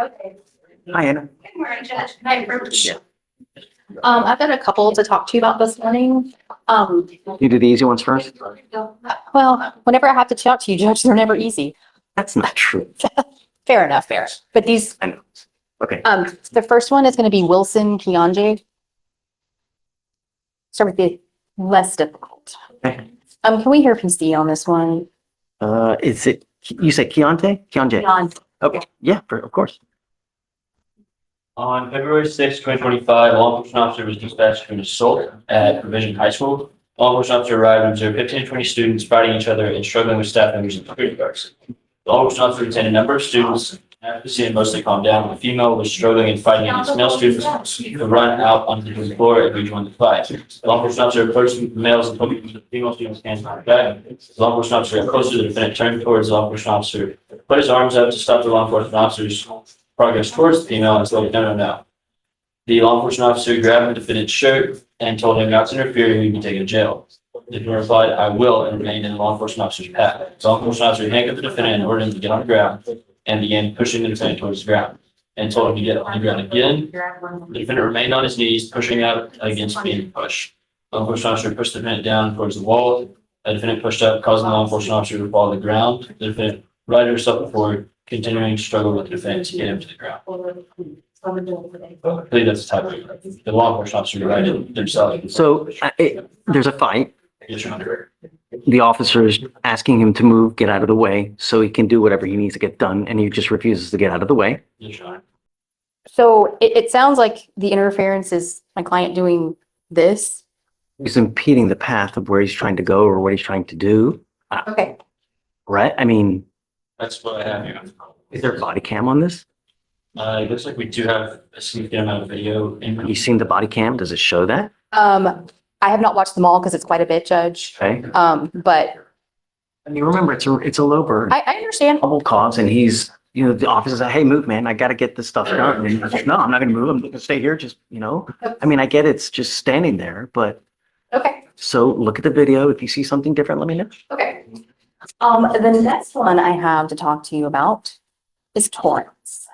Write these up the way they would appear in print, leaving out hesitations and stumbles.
Okay. Hi, Anna. Good morning, Judge. Hi, Bruce. Yeah. I've got a couple to talk to you about this morning. You do the easy ones first? Well, whenever I have to talk to you, Judge, they're never easy. That's not true. Fair enough, fair. But these, I know. Okay. the first one is going to be Wilson Keonje. Start with the less difficult. Okay. Can we hear PC on this one? Is it, you say Keontae? Keontae. Keon. Okay. Yeah, of course. On February 6, 2025, a law enforcement officer was dispatched to an assault at Provision High School. Law enforcement officer arrived and observed 15 to 20 students fighting each other and struggling with staff members and security guards. The law enforcement officer detained a number of students. After the scene mostly calmed down, the female was struggling and fighting against male students who run out onto the floor and rejoin the fight. The law enforcement officer approached the males and told the female students' hands behind their back. The law enforcement officer got closer to the defendant, turned towards the law enforcement officer, put his arms up to stop the law enforcement officer's progress towards the female and said, no. The law enforcement officer grabbed the defendant's shirt and told him not to interfere or he'd be taken to jail. The defendant replied, I will, and remained in the law enforcement officer's path. The law enforcement officer handcuffed the defendant and ordered him to get on the ground and began pushing the defendant towards the ground and told him to get on the ground again. The defendant remained on his knees, pushing up against being pushed. The law enforcement officer pushed the defendant down towards the wall. The defendant pushed up, causing the law enforcement officer to fall to the ground. The defendant righted herself before continuing to struggle with the defendant to get him to the ground. I believe that's the type of, the law enforcement officer righted themselves. So there's a fight. Yes, Your Honor. The officer is asking him to move, get out of the way, so he can do whatever he needs to get done, and he just refuses to get out of the way. Yes, Your Honor. So it sounds like the interference is my client doing this. He's impeding the path of where he's trying to go or what he's trying to do. Okay. Right? I mean, That's what I have here. is there a body cam on this? It looks like we do have a significant amount of video. Have you seen the body cam? Does it show that? I have not watched them all because it's quite a bit, Judge. Okay. But I mean, remember, it's a low burn. I understand. Probable cause, and he's, the officer says, hey, move, man, I got to get this stuff done. And he's like, no, I'm not going to move. I'm going to stay here. Just, I mean, I get it's just standing there, but Okay. so look at the video. If you see something different, let me know. Okay. The next one I have to talk to you about is Torrance.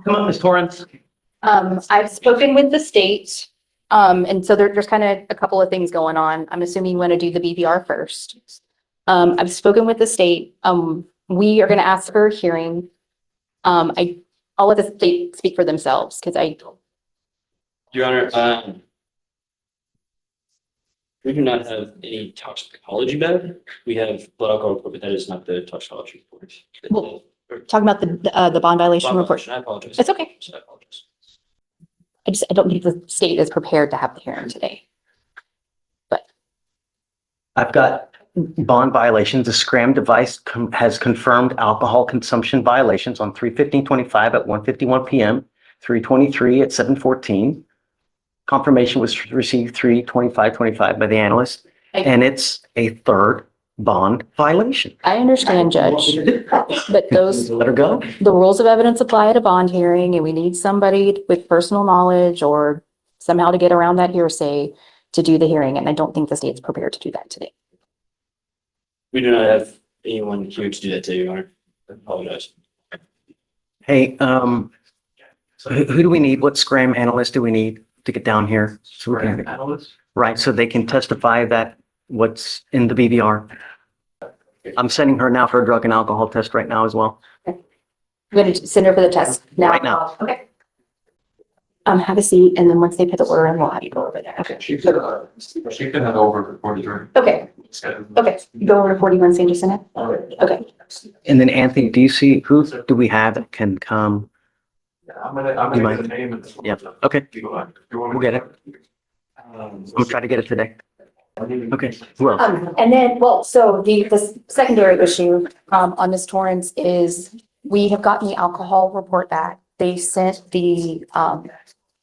Come on, Ms. Torrance. I've spoken with the state, and so there's kind of a couple of things going on. I'm assuming you want to do the BVR first. I've spoken with the state. We are going to ask for a hearing. I'll let the state speak for themselves because Your Honor, we do not have any toxicology bed. We have blood alcohol report, but that is not the toxicology report. Well, talking about the bond violation report. I apologize. It's okay. I apologize. I don't think the state is prepared to have the hearing today. I've got bond violations. The Scram device has confirmed alcohol consumption violations on 3/15/25 at 1:51 p.m., 3/23 at 7:14. Confirmation was received 3/25/25 by the analyst, and it's a third bond violation. I understand, Judge, but those, Let her go. the rules of evidence apply at a bond hearing, and we need somebody with personal knowledge or somehow to get around that hearsay to do the hearing, and I don't think the state's prepared to do that today. We do not have anyone here to do that today, Your Honor. I apologize. Hey, who do we need? What Scram analyst do we need to get down here? So we can, right, so they can testify that what's in the BVR. I'm sending her now for a drug and alcohol test right now as well. I'm going to send her for the test now. Right now. Okay. Have a seat, and then once they put the order in, we'll have you go over there. Okay. She could have over 43. Okay. Okay. You go over to 41 St. Jacinta? Okay. And then Anthony, do you see, who do we have that can come? I'm gonna get the name and. Yeah, okay, We'll get it. We'll try to get it today. Okay, who else? And then, well, so the secondary issue, on Ms. Torrance is we have gotten the alcohol report back. They sent the,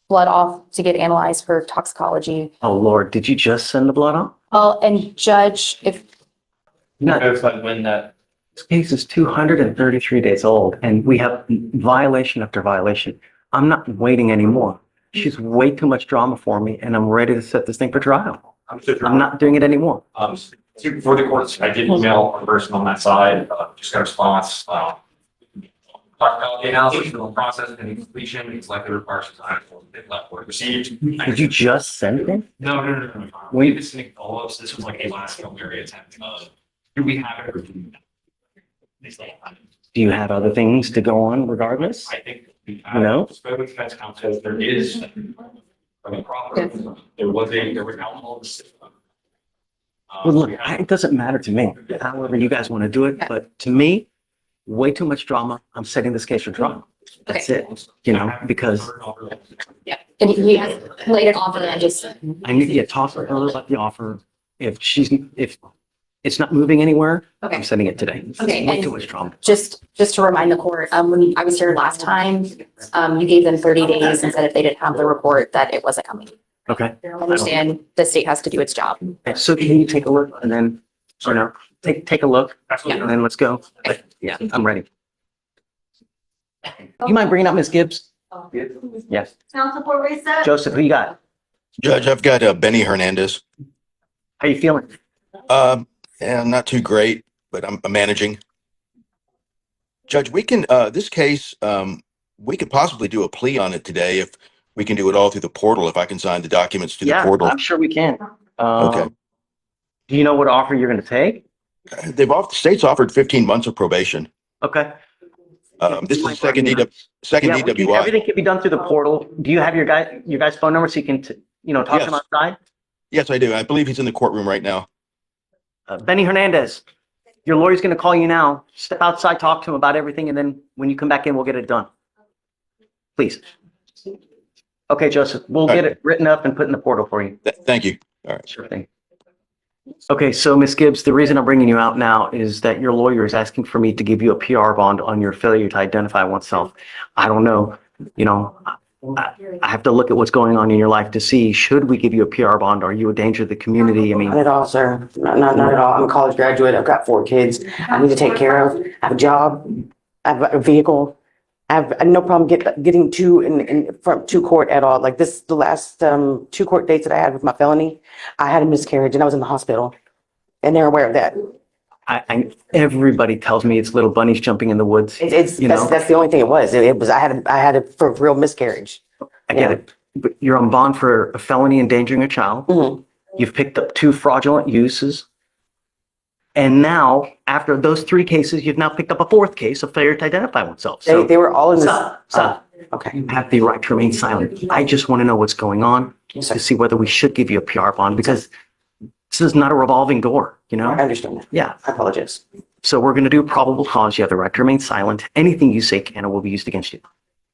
blood off to get analyzed for toxicology. Oh, Lord, did you just send the blood off? Well, and Judge, if, No, Verify when that, this case is 233 days old and we have violation after violation. I'm not waiting anymore. She's way too much drama for me and I'm ready to set this thing for trial. I'm not doing it anymore. For the courts, I did email a person on that side, just got a response. The analysis will process and completion, it's likely requires time for the left work received. Did you just send it? No. We've been sending follow-ups. This was like a last very attempt. Do we have it? Do you have other things to go on regardless? I think we No? have spoken with defense counsel. There is a problem. There was alcohol in the system. Well, look, it doesn't matter to me, however you guys want to do it, but to me, way too much drama. I'm setting this case for trial. That's it, because Yeah, and he has laid an offer and just, I need to get talk to her about the offer. If it's not moving anywhere, I'm okay, setting it today. Okay, Way and- too much drama. just to remind the court, when I was here last time, you gave them 30 days and said if they didn't have the report, that it wasn't coming. Okay, I understand the state has to do its job. so can you take a look and then, take a look and then let's go. But yeah, I'm ready. You mind bringing up Ms. Gibbs? Yes. Council for reset? Joseph, who you got? Judge, I've got Benny Hernandez. How you feeling? Yeah, not too great, but I'm managing. Judge, we can, this case, we could possibly do a plea on it today if we can do it all through the portal, if I can sign the documents to the Yeah, portal. I'm sure we can. Okay. Do you know what offer you're going to take? The state's offered 15 months of probation. Okay. This is the second Yeah, DWI. everything can be done through the portal. Do you have your guy's phone number so you can, talk to him Yes. outside? Yes, I do. I believe he's in the courtroom right now. Benny Hernandez, your lawyer's going to call you now. Step outside, talk to him about everything, and then when you come back in, we'll get it done. Please. Okay, Joseph, we'll get it written up and put in the portal for you. Thank you. Sure thing. Okay, so Ms. Gibbs, the reason I'm bringing you out now is that your lawyer is asking for me to give you a PR bond on your failure to identify oneself. I don't know, I have to look at what's going on in your life to see, should we give you a PR bond? Are you a danger to the community? I mean, Not at all, sir. Not at all. I'm a college graduate. I've got 4 kids I need to take care of. I have a job. I have a vehicle. I have no problem getting to court at all. Like the last 2 court dates that I had with my felony, I had a miscarriage and I was in the hospital, and they're aware of that. everybody tells me it's little bunnies jumping in the woods. That's the only thing it was. It was I had a for real miscarriage. I get it. But you're on bond for a felony endangering a child. Mhm. You've picked up 2 fraudulent uses. And now, after those 3 cases, you've now picked up a 4th case of failure to identify oneself. So They were all in this. stop. Okay. You have the right to remain silent. I just want to know what's going on Yes, sir. to see whether we should give you a PR bond, because this is not a revolving door, I understand that. Yeah. I apologize. So we're going to do probable cause. You have the right to remain silent. Anything you say can or will be used against you.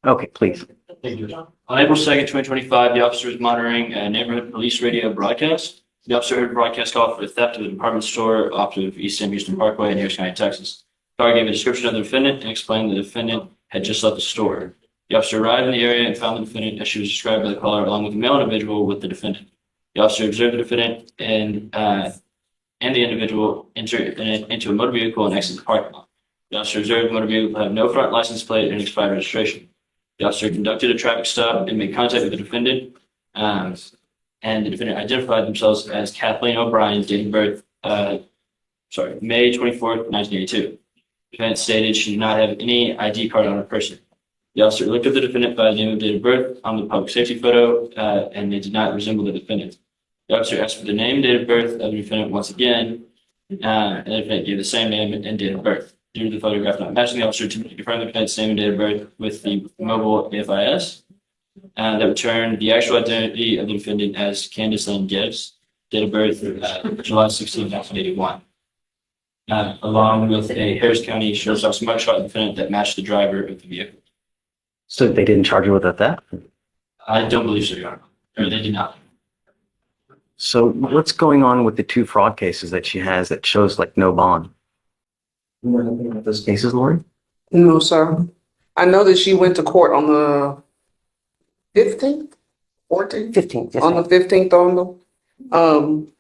Okay, please. Thank you. On April 2nd, 2025, the officer was monitoring a neighborhood police radio broadcast. The officer heard a broadcast call for the theft of a department store off of East Sam Houston Parkway in Harris County, Texas. The caller gave a description of the defendant and explained the defendant had just left the store. The officer arrived in the area and found the defendant as she was described by the caller, along with a male individual with the defendant. The officer observed the defendant and the individual enter into a motor vehicle and exit the parking lot. The officer observed the motor vehicle had no front license plate and expired registration. The officer conducted a traffic stop and made contact with the defendant. And the defendant identified themselves as Kathleen O'Brien, date of birth, May 24th, 1982. The defendant stated she did not have any ID card on her person. The officer looked at the defendant by the name and date of birth on the public safety photo, and they did not resemble the defendant. The officer asked for the name and date of birth of the defendant once again, and the defendant gave the same name and date of birth. Due to the photograph not matching, the officer to confirm the defendant's name and date of birth with the mobile AFIS. That returned the actual identity of the defendant as Candis Lane Gibbs, date of birth July 16, 1981, along with a Harris County Sheriff's Office mugshot of the defendant that matched the driver of the vehicle. So they didn't charge you with a theft? I don't believe so, Your Honor. Or they did not. So what's going on with the 2 fraud cases that she has that shows like no bond? You know anything about those cases, Lori? No, sir. I know that she went to court on the 15th, 14th, 15. Yes, on the 15th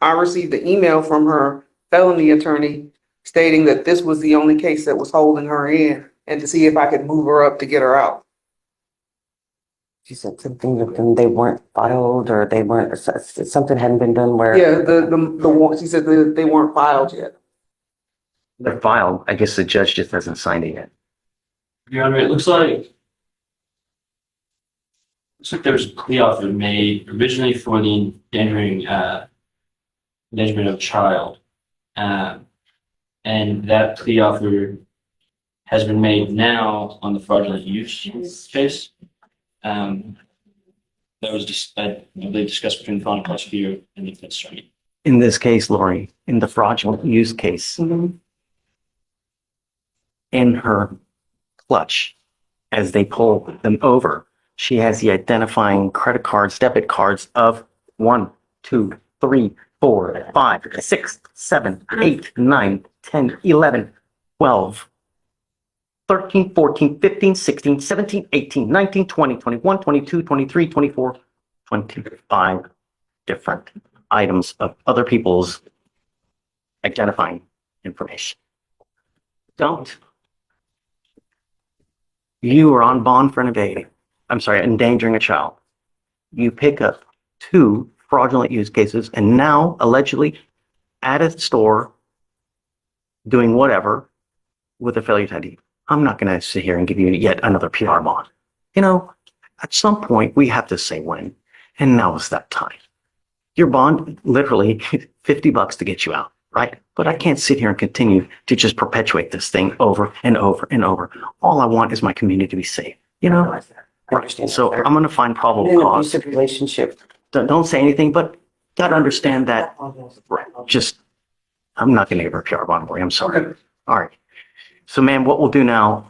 I received the email from her felony attorney stating that this was the only case that was holding her in, and to see if I could move her up to get her out. She said something that they weren't filed or they weren't, something hadn't been done where. Yeah, the one, she said that they weren't filed yet. They're filed. I guess the judge just hasn't signed it yet. Your Honor, it looks like there was a plea offer made originally for the endangerment of a child. And that plea offer has been made now on the fraudulent use case. That was just, I believe, discussed between the felony prosecutor and the defense attorney. In this case, Lori, in the fraudulent use case, in her clutch, as they pull them over, she has the identifying credit cards, debit cards of 1, 2, 3, 4, 5, 6, 7, 8, 9, 10, 11, 12, 13, 14, 15, 16, 17, 18, 19, 20, 21, 22, 23, 24, 25 different items of other people's identifying information. Don't. You are on bond for endangering a child. You pick up 2 fraudulent use cases and now allegedly at a store doing whatever with a failure to ID. I'm not going to sit here and give you yet another PR bond. You know, at some point we have to say when, and now is that time. Your bond, literally $50 to get you out, right? But I can't sit here and continue to just perpetuate this thing over and over and over. All I want is my community to be safe, you know? I understand. So I'm going to find probable In an cause. abusive relationship. Don't say anything, but gotta understand that just, I'm not going to give her a PR bond for you. I'm sorry. All right. So ma'am, what we'll do now,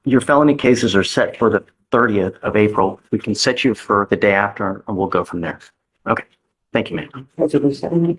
your felony cases are set for the 30th of April. We can set you for the day after and we'll go from there. Okay. Thank you, ma'am. That's what we said.